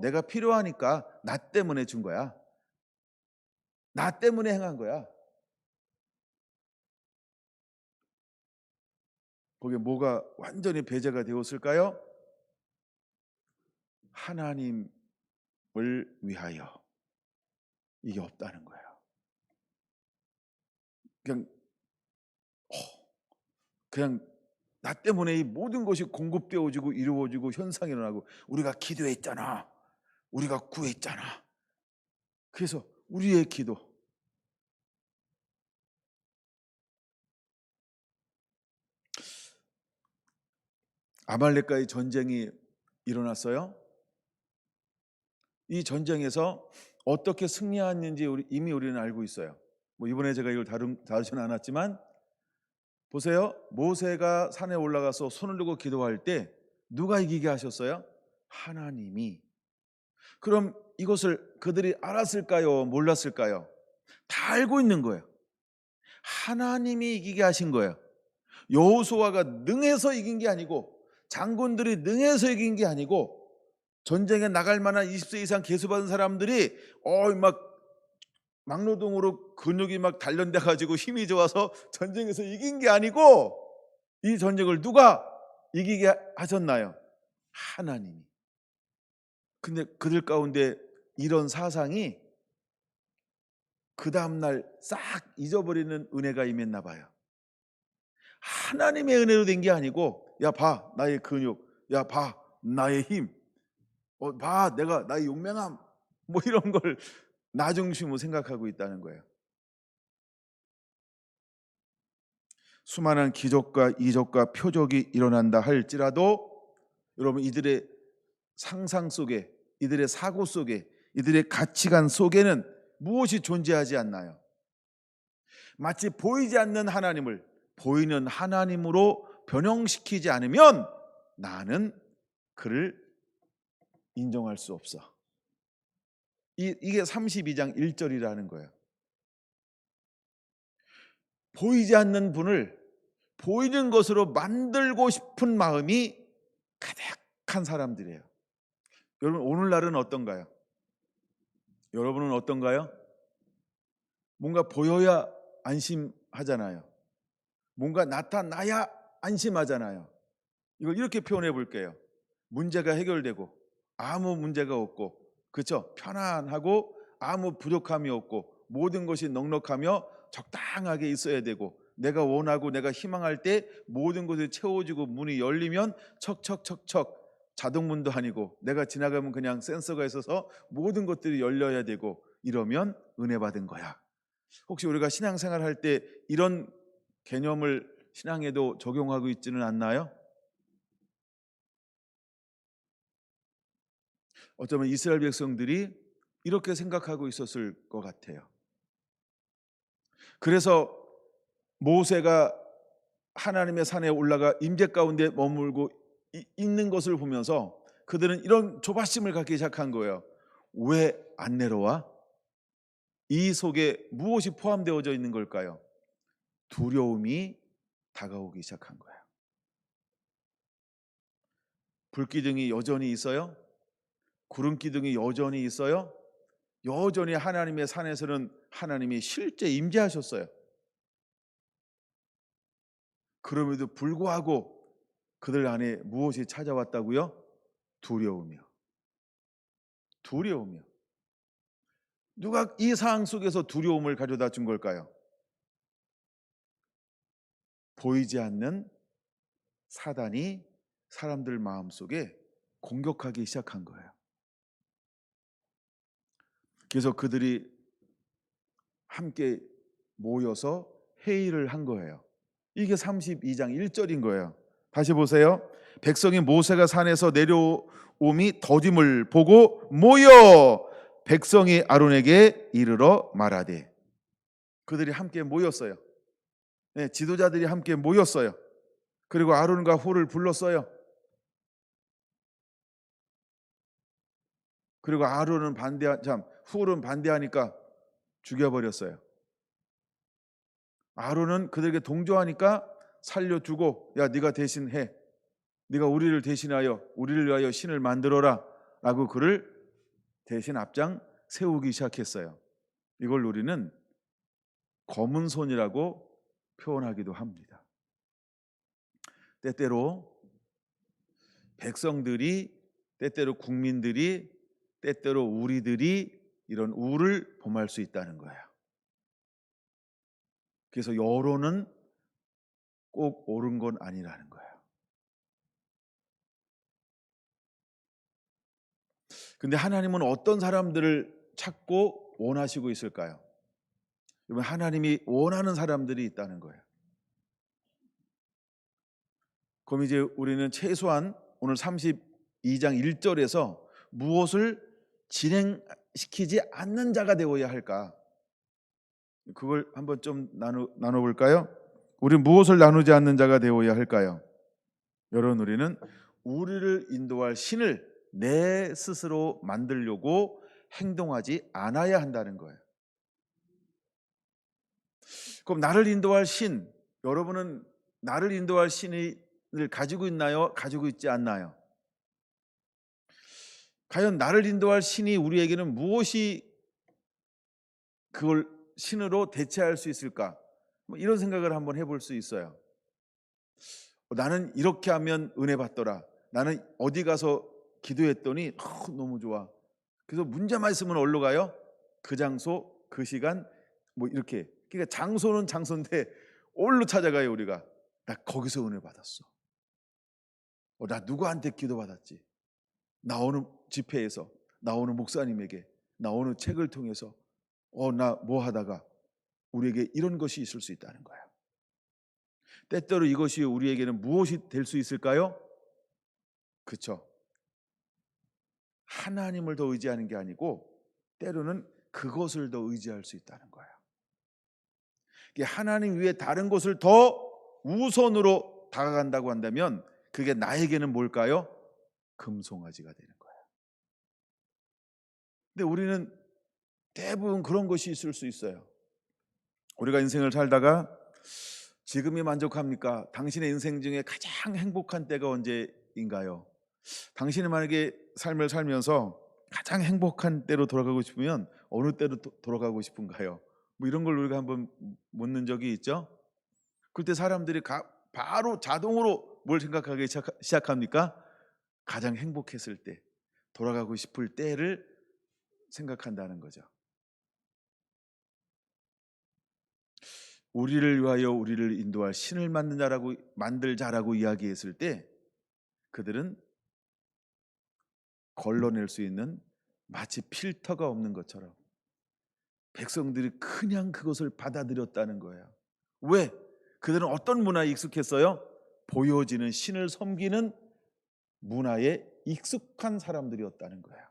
내가 필요하니까 나 때문에 준 거야. 나 때문에 행한 거야. 거기에 뭐가 완전히 배제가 되었을까요? 하나님을 위하여. 이게 없다는 거예요. 그냥 그냥 나 때문에 이 모든 것이 공급되어지고 이루어지고 현상이 일어나고 우리가 기도했잖아. 우리가 구했잖아. 그래서 우리의 기도. 아말렉과의 전쟁이 일어났어요. 이 전쟁에서 어떻게 승리했는지 이미 우리는 알고 있어요. 뭐 이번에 제가 이걸 다루지는 않았지만 보세요. 모세가 산에 올라가서 손을 들고 기도할 때 누가 이기게 하셨어요? 하나님이. 그럼 이것을 그들이 알았을까요? 몰랐을까요? 다 알고 있는 거예요. 하나님이 이기게 하신 거예요. 여호수아가 능해서 이긴 게 아니고 장군들이 능해서 이긴 게 아니고 전쟁에 나갈 만한 20세 이상 계수받은 사람들이 막 막노동으로 근육이 막 단련돼 가지고 힘이 좋아서 전쟁에서 이긴 게 아니고 이 전쟁을 누가 이기게 하셨나요? 하나님이. 근데 그들 가운데 이런 사상이 그 다음날 싹 잊어버리는 은혜가 임했나 봐요. 하나님의 은혜로 된 게 아니고 야 봐 나의 근육, 야 봐 나의 힘, 봐 내가 나의 용맹함, 뭐 이런 걸 나 중심으로 생각하고 있다는 거예요. 수많은 기적과 이적과 표적이 일어난다 할지라도 여러분 이들의 상상 속에, 이들의 사고 속에, 이들의 가치관 속에는 무엇이 존재하지 않나요? 마치 보이지 않는 하나님을 보이는 하나님으로 변형시키지 않으면 나는 그를 인정할 수 없어. 이게 32장 1절이라는 거예요. 보이지 않는 분을 보이는 것으로 만들고 싶은 마음이 가득한 사람들이에요. 여러분 오늘날은 어떤가요? 여러분은 어떤가요? 뭔가 보여야 안심하잖아요. 뭔가 나타나야 안심하잖아요. 이걸 이렇게 표현해 볼게요. 문제가 해결되고 아무 문제가 없고 그렇죠? 편안하고 아무 부족함이 없고 모든 것이 넉넉하며 적당하게 있어야 되고 내가 원하고 내가 희망할 때 모든 것이 채워지고 문이 열리면 척척척척 자동문도 아니고 내가 지나가면 그냥 센서가 있어서 모든 것들이 열려야 되고 이러면 은혜 받은 거야. 혹시 우리가 신앙생활 할 때 이런 개념을 신앙에도 적용하고 있지는 않나요? 어쩌면 이스라엘 백성들이 이렇게 생각하고 있었을 것 같아요. 그래서 모세가 하나님의 산에 올라가 임재 가운데 머물고 있는 것을 보면서 그들은 이런 조바심을 갖기 시작한 거예요. 왜 안 내려와? 이 속에 무엇이 포함되어져 있는 걸까요? 두려움이 다가오기 시작한 거예요. 불기둥이 여전히 있어요? 구름 기둥이 여전히 있어요? 여전히 하나님의 산에서는 하나님이 실제 임재하셨어요. 그럼에도 불구하고 그들 안에 무엇이 찾아왔다고요? 두려우며. 두려우며. 누가 이 상황 속에서 두려움을 가져다 준 걸까요? 보이지 않는 사단이 사람들 마음속에 공격하기 시작한 거예요. 그래서 그들이 함께 모여서 회의를 한 거예요. 이게 32장 1절인 거예요. 다시 보세요. 백성이 모세가 산에서 내려옴이 더딤을 보고 모여 백성이 아론에게 이르러 말하되. 그들이 함께 모였어요. 네, 지도자들이 함께 모였어요. 그리고 아론과 훌을 불렀어요. 그리고 아론은 훌은 반대하니까 죽여버렸어요. 아론은 그들에게 동조하니까 살려주고, 야 네가 대신 해, 네가 우리를 대신하여 우리를 위하여 신을 만들어라 라고 그를 대신 앞장 세우기 시작했어요. 이걸 우리는 검은 손이라고 표현하기도 합니다. 때때로 백성들이, 때때로 국민들이, 때때로 우리들이 이런 우를 범할 수 있다는 거예요. 그래서 여론은 꼭 옳은 건 아니라는 거예요. 근데 하나님은 어떤 사람들을 찾고 원하시고 있을까요? 여러분, 하나님이 원하는 사람들이 있다는 거예요. 그럼 이제 우리는 최소한 오늘 32장 1절에서 무엇을 진행시키지 않는 자가 되어야 할까? 그걸 한번 좀 나눠볼까요? 우리 무엇을 나누지 않는 자가 되어야 할까요? 여러분, 우리는 우리를 인도할 신을 내 스스로 만들려고 행동하지 않아야 한다는 거예요. 그럼 나를 인도할 신, 여러분은 나를 인도할 신을 가지고 있나요? 가지고 있지 않나요? 과연 나를 인도할 신이 우리에게는 무엇이 그걸 신으로 대체할 수 있을까? 이런 생각을 한번 해볼 수 있어요. 나는 이렇게 하면 은혜 받더라. 나는 어디 가서 기도했더니 너무 좋아. 그래서 문제만 있으면 어디로 가요? 그 장소, 그 시간, 이렇게. 그러니까 장소는 장소인데 어디로 찾아가요 우리가? 나 거기서 은혜 받았어. 나 누구한테 기도 받았지? 나 어느 집회에서, 나 어느 목사님에게, 나 어느 책을 통해서, 나 뭐 하다가 우리에게 이런 것이 있을 수 있다는 거야. 때때로 이것이 우리에게는 무엇이 될 수 있을까요? 그렇죠. 하나님을 더 의지하는 게 아니고 때로는 그것을 더 의지할 수 있다는 거예요. 하나님 위에 다른 것을 더 우선으로 다가간다고 한다면 그게 나에게는 뭘까요? 금송아지가 되는 거예요. 근데 우리는 대부분 그런 것이 있을 수 있어요. 우리가 인생을 살다가 지금이 만족합니까? 당신의 인생 중에 가장 행복한 때가 언제인가요? 당신이 만약에 삶을 살면서 가장 행복한 때로 돌아가고 싶으면 어느 때로 돌아가고 싶은가요? 이런 걸 우리가 한번 묻는 적이 있죠. 그때 사람들이 바로 자동으로 뭘 생각하기 시작합니까? 가장 행복했을 때, 돌아가고 싶을 때를 생각한다는 거죠. 우리를 위하여 우리를 인도할 신을 만들자라고 이야기했을 때 그들은 걸러낼 수 있는 마치 필터가 없는 것처럼 백성들이 그냥 그것을 받아들였다는 거예요. 왜? 그들은 어떤 문화에 익숙했어요? 보여지는 신을 섬기는 문화에 익숙한 사람들이었다는 거예요.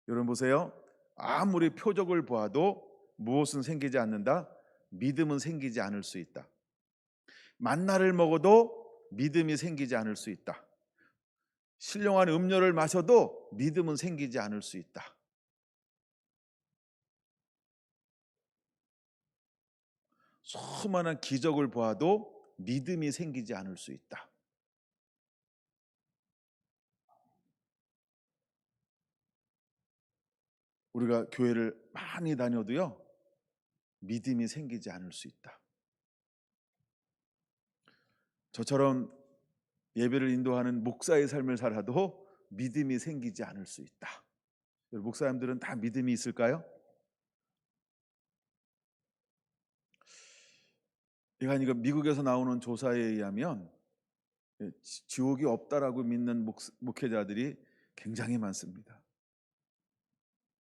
여러분 보세요. 아무리 표적을 보아도 무엇은 생기지 않는다? 믿음은 생기지 않을 수 있다. 만나를 먹어도 믿음이 생기지 않을 수 있다. 신령한 음료를 마셔도 믿음은 생기지 않을 수 있다. 수많은 기적을 보아도 믿음이 생기지 않을 수 있다. 우리가 교회를 많이 다녀도요, 믿음이 생기지 않을 수 있다. 저처럼 예배를 인도하는 목사의 삶을 살아도 믿음이 생기지 않을 수 있다. 목사님들은 다 믿음이 있을까요? 이거 미국에서 나오는 조사에 의하면 지옥이 없다라고 믿는 목회자들이 굉장히 많습니다.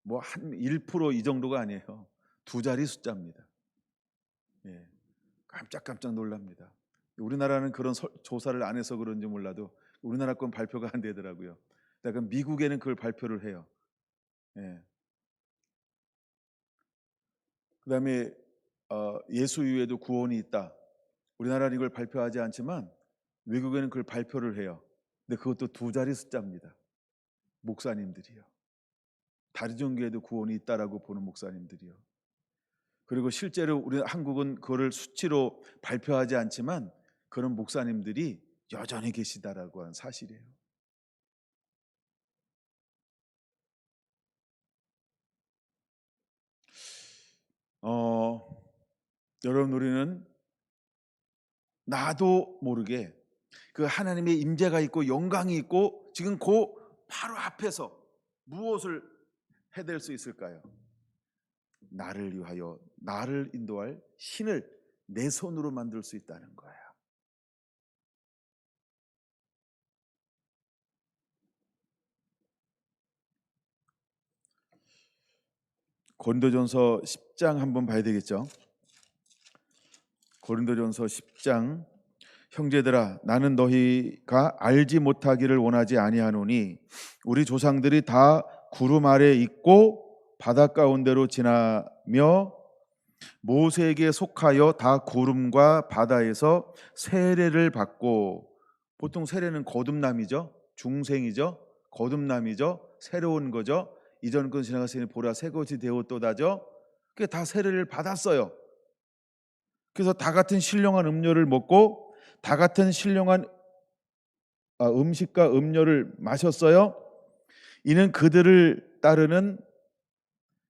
뭐 한 1% 이 정도가 아니에요. 두 자리 숫자입니다. 예, 깜짝 놀랍니다. 우리나라는 그런 조사를 안 해서 그런지 몰라도 우리나라 건 발표가 안 되더라고요. 그러니까 미국에는 그걸 발표를 해요. 예. 그다음에 예수 이후에도 구원이 있다. 우리나라는 이걸 발표하지 않지만 외국에는 그걸 발표를 해요. 근데 그것도 두 자리 숫자입니다. 목사님들이요. 다른 종교에도 구원이 있다라고 보는 목사님들이요. 그리고 실제로 우리 한국은 그거를 수치로 발표하지 않지만 그런 목사님들이 여전히 계시다라고 하는 사실이에요. 여러분, 우리는 나도 모르게 그 하나님의 임재가 있고 영광이 있고 지금 그 바로 앞에서 무엇을 해댈 수 있을까요? 나를 위하여 나를 인도할 신을 내 손으로 만들 수 있다는 거예요. 고린도전서 10장 한번 봐야 되겠죠? 고린도전서 10장. 형제들아, 나는 너희가 알지 못하기를 원하지 아니하노니 우리 조상들이 다 구름 아래 있고 바다 가운데로 지나며 모세에게 속하여 다 구름과 바다에서 세례를 받고, 보통 세례는 거듭남이죠. 중생이죠. 거듭남이죠. 새로운 거죠. 이전 것 지나갔으니 보라 새 것이 되었도다죠. 그게 다 세례를 받았어요. 그래서 다 같은 신령한 음료를 먹고 다 같은 신령한 음식과 음료를 마셨어요. 이는 그들을 따르는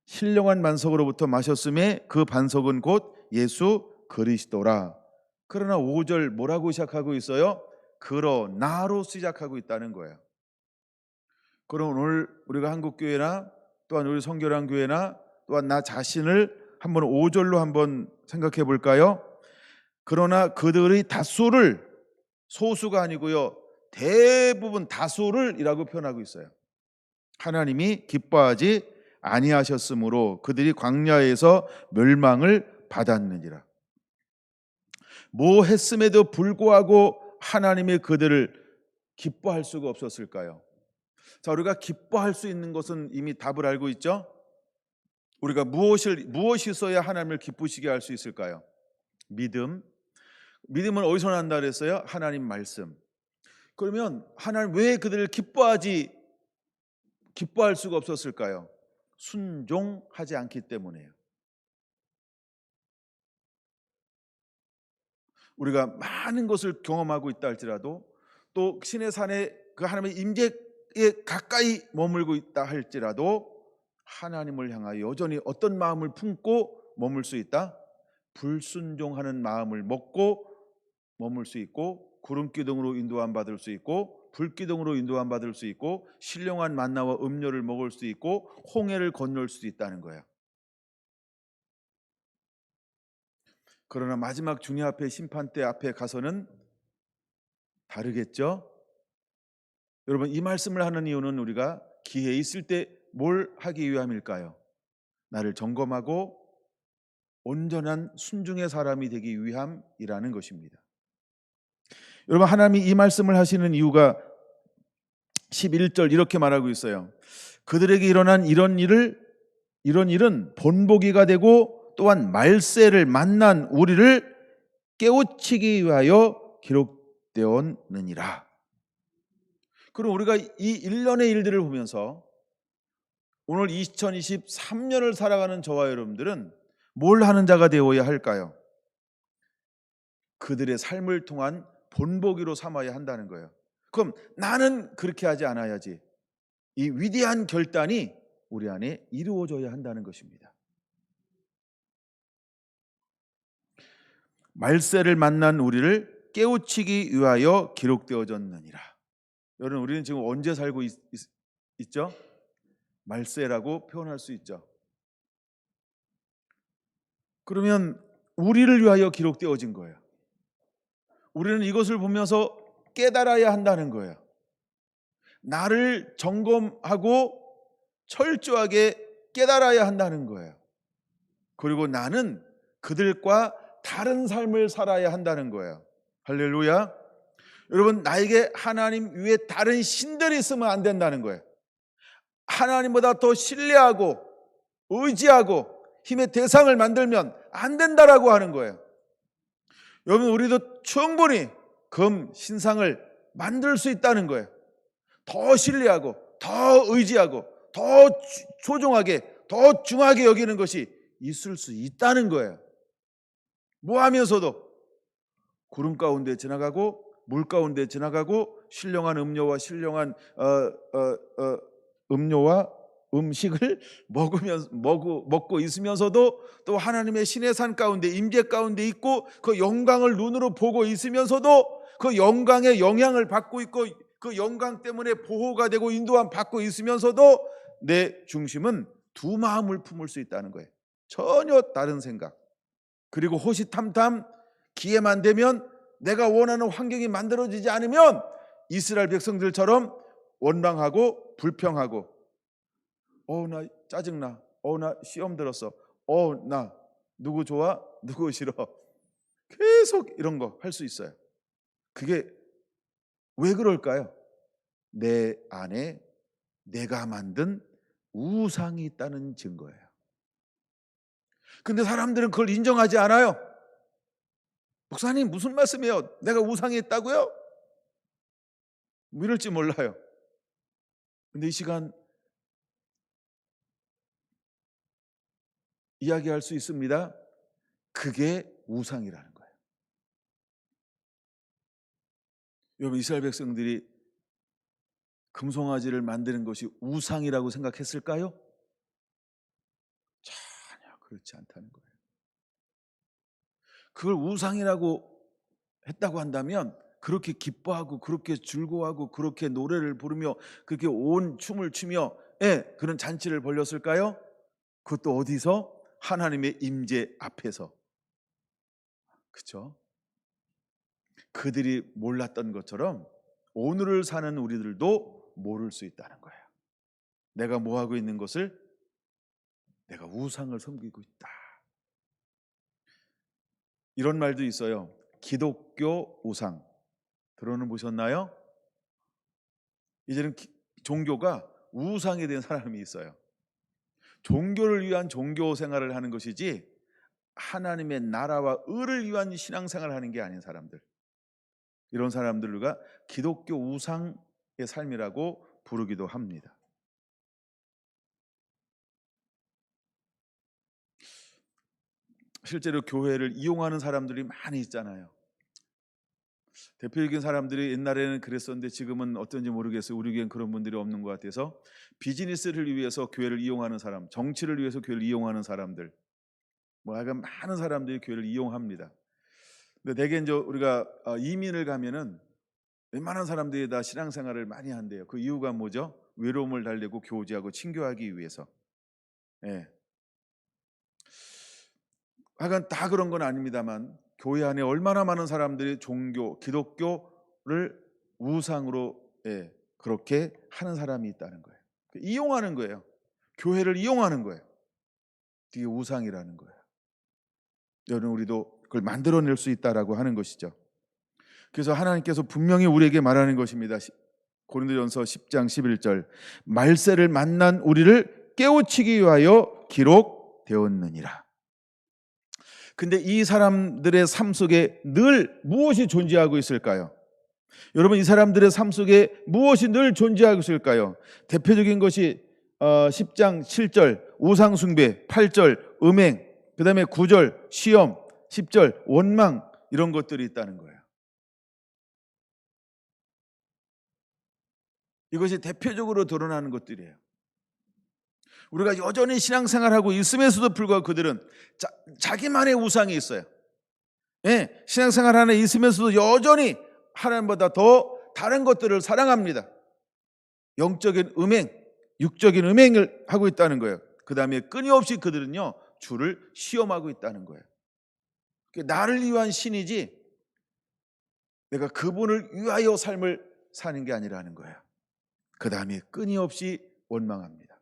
신령한 반석으로부터 마셨음에 그 반석은 곧 예수 그리스도라. 그러나 5절 뭐라고 시작하고 있어요? 그러나로 시작하고 있다는 거예요. 그럼 오늘 우리가 한국교회나 또한 우리 성결한 교회나 또한 나 자신을 한번 5절로 한번 생각해 볼까요? 그러나 그들의 다수를, 소수가 아니고요, 대부분 다수를 이라고 표현하고 있어요. 하나님이 기뻐하지 아니하셨으므로 그들이 광야에서 멸망을 받았느니라. 뭐 했음에도 불구하고 하나님이 그들을 기뻐할 수가 없었을까요? 자, 우리가 기뻐할 수 있는 것은 이미 답을 알고 있죠? 우리가 무엇이 있어야 하나님을 기쁘시게 할 수 있을까요? 믿음. 믿음은 어디서 난다 그랬어요? 하나님 말씀. 그러면 하나님 왜 그들을 기뻐할 수가 없었을까요? 순종하지 않기 때문이에요. 우리가 많은 것을 경험하고 있다 할지라도, 또 신의 산에 그 하나님의 임재에 가까이 머물고 있다 할지라도 하나님을 향하여 여전히 어떤 마음을 품고 머물 수 있다? 불순종하는 마음을 먹고 머물 수 있고, 구름기둥으로 인도함 받을 수 있고, 불기둥으로 인도함 받을 수 있고, 신령한 만나와 음료를 먹을 수 있고, 홍해를 건널 수 있다는 거예요. 그러나 마지막 중의 앞에 심판대 앞에 가서는 다르겠죠? 여러분, 이 말씀을 하는 이유는 우리가 기회 있을 때 뭘 하기 위함일까요? 나를 점검하고 온전한 순종의 사람이 되기 위함이라는 것입니다. 여러분, 하나님이 이 말씀을 하시는 이유가 11절 이렇게 말하고 있어요. 그들에게 일어난 이런 일은 본보기가 되고 또한 말세를 만난 우리를 깨우치기 위하여 기록되었느니라. 그럼 우리가 이 일련의 일들을 보면서 오늘 2023년을 살아가는 저와 여러분들은 뭘 하는 자가 되어야 할까요? 그들의 삶을 통한 본보기로 삼아야 한다는 거예요. 그럼 나는 그렇게 하지 않아야지. 이 위대한 결단이 우리 안에 이루어져야 한다는 것입니다. 말세를 만난 우리를 깨우치기 위하여 기록되어졌느니라. 여러분, 우리는 지금 언제 살고 있죠? 말세라고 표현할 수 있죠. 그러면 우리를 위하여 기록되어진 거예요. 우리는 이것을 보면서 깨달아야 한다는 거예요. 나를 점검하고 철저하게 깨달아야 한다는 거예요. 그리고 나는 그들과 다른 삶을 살아야 한다는 거예요. 할렐루야. 여러분, 나에게 하나님 위에 다른 신들이 있으면 안 된다는 거예요. 하나님보다 더 신뢰하고 의지하고 힘의 대상을 만들면 안 된다라고 하는 거예요. 여러분, 우리도 충분히 금, 신상을 만들 수 있다는 거예요. 더 신뢰하고 더 의지하고 더 소중하게 더 중하게 여기는 것이 있을 수 있다는 거예요. 뭐 하면서도 구름 가운데 지나가고 물 가운데 지나가고 신령한 음료와 신령한 음료와 음식을 먹고 있으면서도 또 하나님의 신의 산 가운데 임재 가운데 있고 그 영광을 눈으로 보고 있으면서도 그 영광의 영향을 받고 있고 그 영광 때문에 보호가 되고 인도함 받고 있으면서도 내 중심은 두 마음을 품을 수 있다는 거예요. 전혀 다른 생각. 그리고 호시탐탐 기회만 되면 내가 원하는 환경이 만들어지지 않으면 이스라엘 백성들처럼 원망하고 불평하고 나 짜증나. 나 시험 들었어. 나 누구 좋아? 누구 싫어? 계속 이런 거 할 수 있어요. 그게 왜 그럴까요? 내 안에 내가 만든 우상이 있다는 증거예요. 근데 사람들은 그걸 인정하지 않아요. 목사님, 무슨 말씀이에요? 내가 우상이 있다고요? 이럴지 몰라요. 근데 이 시간 이야기할 수 있습니다. 그게 우상이라는 거예요. 여러분, 이스라엘 백성들이 금송아지를 만드는 것이 우상이라고 생각했을까요? 전혀 그렇지 않다는 거예요. 그걸 우상이라고 했다고 한다면 그렇게 기뻐하고 그렇게 즐거워하고 그렇게 노래를 부르며 그렇게 온 춤을 추며 그런 잔치를 벌렸을까요? 그것도 어디서? 하나님의 임재 앞에서. 그렇죠? 그들이 몰랐던 것처럼 오늘을 사는 우리들도 모를 수 있다는 거예요. 내가 뭐 하고 있는 것을 내가 우상을 섬기고 있다. 이런 말도 있어요. 기독교 우상. 들어는 보셨나요? 이제는 종교가 우상이 된 사람이 있어요. 종교를 위한 종교 생활을 하는 것이지 하나님의 나라와 의를 위한 신앙생활을 하는 게 아닌 사람들. 이런 사람들과 기독교 우상의 삶이라고 부르기도 합니다. 실제로 교회를 이용하는 사람들이 많이 있잖아요. 대표적인 사람들이 옛날에는 그랬었는데 지금은 어떤지 모르겠어요. 우리 교회는 그런 분들이 없는 것 같아서 비즈니스를 위해서 교회를 이용하는 사람, 정치를 위해서 교회를 이용하는 사람들, 하여간 많은 사람들이 교회를 이용합니다. 근데 대개 이제 우리가 이민을 가면은 웬만한 사람들이 다 신앙생활을 많이 한대요. 그 이유가 뭐죠? 외로움을 달래고 교제하고 친교하기 위해서. 하여간 다 그런 건 아닙니다만 교회 안에 얼마나 많은 사람들이 종교, 기독교를 우상으로 그렇게 하는 사람이 있다는 거예요. 이용하는 거예요. 교회를 이용하는 거예요. 그게 우상이라는 거예요. 여러분, 우리도 그걸 만들어낼 수 있다라고 하는 것이죠. 그래서 하나님께서 분명히 우리에게 말하는 것입니다. 고린도전서 10장 11절 말세를 만난 우리를 깨우치기 위하여 기록되었느니라. 근데 이 사람들의 삶 속에 늘 무엇이 존재하고 있을까요? 여러분, 이 사람들의 삶 속에 무엇이 늘 존재하고 있을까요? 대표적인 것이 10장 7절 우상숭배, 8절 음행, 그 다음에 9절 시험, 10절 원망, 이런 것들이 있다는 거예요. 이것이 대표적으로 드러나는 것들이에요. 우리가 여전히 신앙생활하고 있음에서도 불구하고 그들은 자기만의 우상이 있어요. 예, 신앙생활 안에 있으면서도 여전히 하나님보다 더 다른 것들을 사랑합니다. 영적인 음행, 육적인 음행을 하고 있다는 거예요. 그 다음에 끊임없이 그들은요, 주를 시험하고 있다는 거예요. 나를 위한 신이지 내가 그분을 위하여 삶을 사는 게 아니라는 거예요. 그 다음에 끊임없이 원망합니다.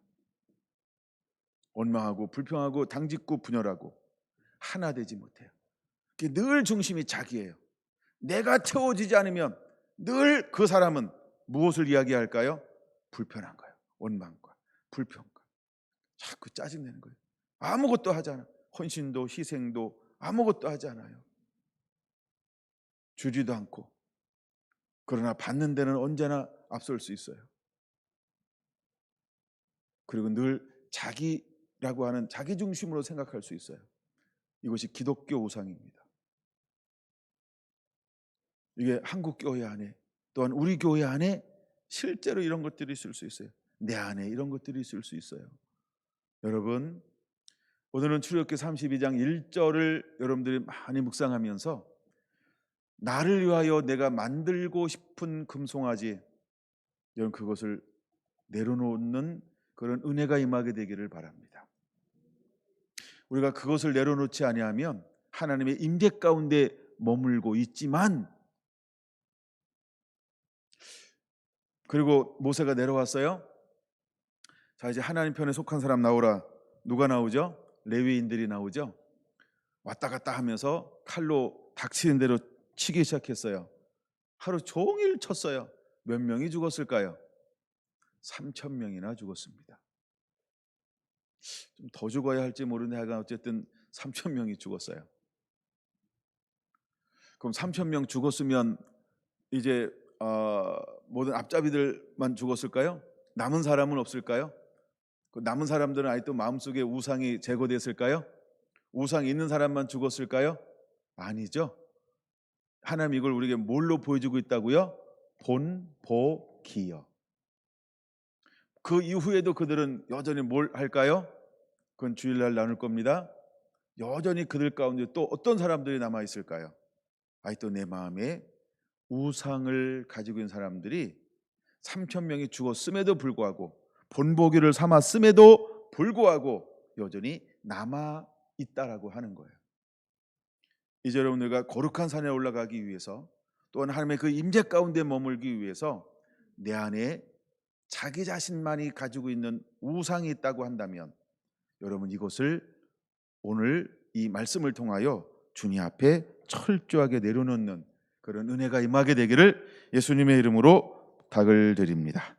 원망하고 불평하고 당짓고 분열하고 하나 되지 못해요. 늘 중심이 자기예요. 내가 채워지지 않으면 늘 그 사람은 무엇을 이야기할까요? 불편한 거예요. 원망과 불평과 자꾸 짜증내는 거예요. 아무것도 하지 않아. 헌신도 희생도 아무것도 하지 않아요. 주지도 않고. 그러나 받는 데는 언제나 앞설 수 있어요. 그리고 늘 자기라고 하는 자기 중심으로 생각할 수 있어요. 이것이 기독교 우상입니다. 이게 한국 교회 안에 또한 우리 교회 안에 실제로 이런 것들이 있을 수 있어요. 내 안에 이런 것들이 있을 수 있어요. 여러분, 오늘은 출애굽기 32장 1절을 여러분들이 많이 묵상하면서 나를 위하여 내가 만들고 싶은 금송아지, 여러분 그것을 내려놓는 그런 은혜가 임하게 되기를 바랍니다. 우리가 그것을 내려놓지 아니하면 하나님의 임재 가운데 머물고 있지만, 그리고 모세가 내려왔어요. 자, 이제 하나님 편에 속한 사람 나오라. 누가 나오죠? 레위인들이 나오죠. 왔다 갔다 하면서 칼로 닥치는 대로 치기 시작했어요. 하루 종일 쳤어요. 몇 명이 죽었을까요? 3,000명이나 죽었습니다. 좀 더 죽어야 할지 모르는데 하여간 어쨌든 3,000명이 죽었어요. 그럼 3,000명 죽었으면 이제 모든 앞잡이들만 죽었을까요? 남은 사람은 없을까요? 그 남은 사람들은 아직도 마음속에 우상이 제거됐을까요? 우상이 있는 사람만 죽었을까요? 아니죠. 하나님 이걸 우리에게 뭘로 보여주고 있다고요? 본보기요. 그 이후에도 그들은 여전히 뭘 할까요? 그건 주일날 나눌 겁니다. 여전히 그들 가운데 또 어떤 사람들이 남아 있을까요? 아직도 내 마음에 우상을 가지고 있는 사람들이 3,000명이 죽었음에도 불구하고 본보기를 삼았음에도 불구하고 여전히 남아 있다라고 하는 거예요. 이제 여러분들과 거룩한 산에 올라가기 위해서 또한 하나님의 그 임재 가운데 머물기 위해서 내 안에 자기 자신만이 가지고 있는 우상이 있다고 한다면 여러분 이것을 오늘 이 말씀을 통하여 주님 앞에 철저하게 내려놓는 그런 은혜가 임하게 되기를 예수님의 이름으로 부탁을 드립니다.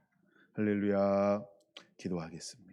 할렐루야. 기도하겠습니다.